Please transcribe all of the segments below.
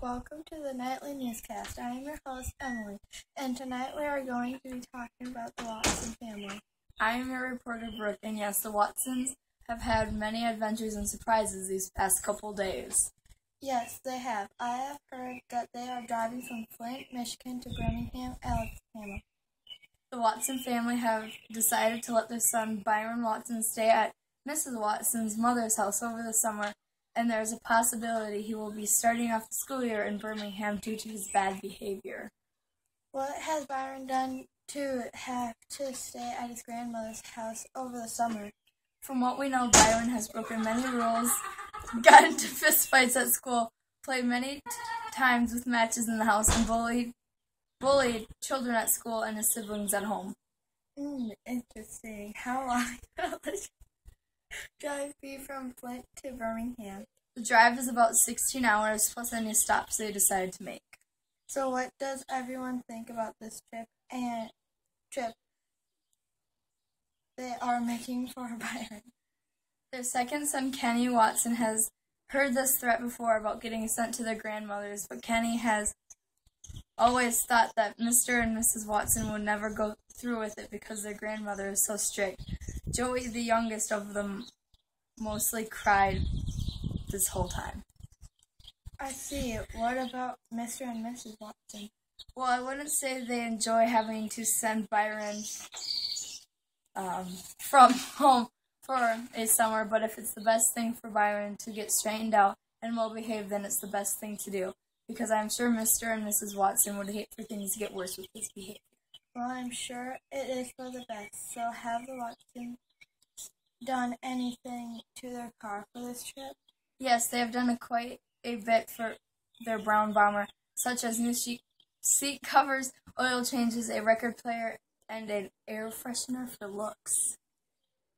Welcome to the Nightly Newscast. I am your host, Emily, and tonight we are going to be talking about the Watson family. I am your reporter, Brooke, and yes, the Watsons have had many adventures and surprises these past couple days. Yes, they have. I have heard that they are driving from Flint, Michigan to Birmingham, Alabama. The Watson family have decided to let their son, Byron Watson, stay at Mrs. Watson's mother's house over the summer, and there is a possibility he will be starting off the school year in Birmingham due to his bad behavior. What has Byron done to have to stay at his grandmother's house over the summer? From what we know, Byron has broken many rules, got into fistfights at school, played many times with matches in the house, and bullied children at school and his siblings at home. Interesting. How long will the drive be from Flint to Birmingham? The drive is about 16 hours plus any stops they decided to make. So what does everyone think about this trip they are making for Byron? Their second son, Kenny Watson, has heard this threat before about getting sent to their grandmothers, but Kenny has always thought that Mr. and Mrs. Watson would never go through with it because their grandmother is so strict. Joey, the youngest of them, mostly cried this whole time. I see. What about Mr. and Mrs. Watson? Well, I wouldn't say they enjoy having to send Byron from home for a summer, but if it's the best thing for Byron to get straightened out and well behaved, then it's the best thing to do, because I'm sure Mr. and Mrs. Watson would hate for things to get worse with his behavior. Well, I'm sure it is for the best. So have the Watsons done anything to their car for this trip? Yes, they have done quite a bit for their brown bomber, such as new seat covers, oil changes, a record player, and an air freshener for looks.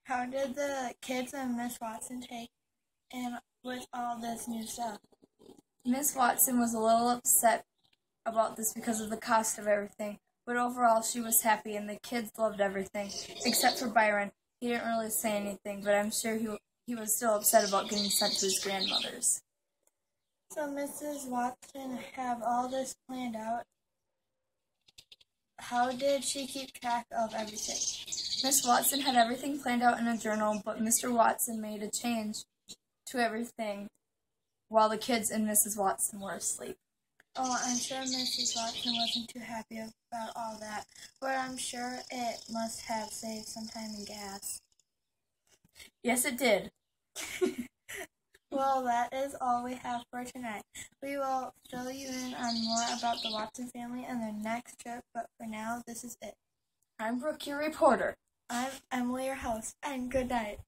How did the kids and Miss Watson take in with all this new stuff? Miss Watson was a little upset about this because of the cost of everything, but overall she was happy and the kids loved everything, except for Byron. He didn't really say anything, but I'm sure he was still upset about getting sent to his grandmother's. So Mrs. Watson have all this planned out. How did she keep track of everything? Miss Watson had everything planned out in a journal, but Mr. Watson made a change to everything while the kids and Mrs. Watson were asleep. Oh, I'm sure Mrs. Watson wasn't too happy about all that, but I'm sure it must have saved some time and gas. Yes, it did. Well, that is all we have for tonight. We will fill you in on more about the Watson family and their next trip, but for now, this is it. I'm Brooke, your reporter. I'm Emily, your host, and good night.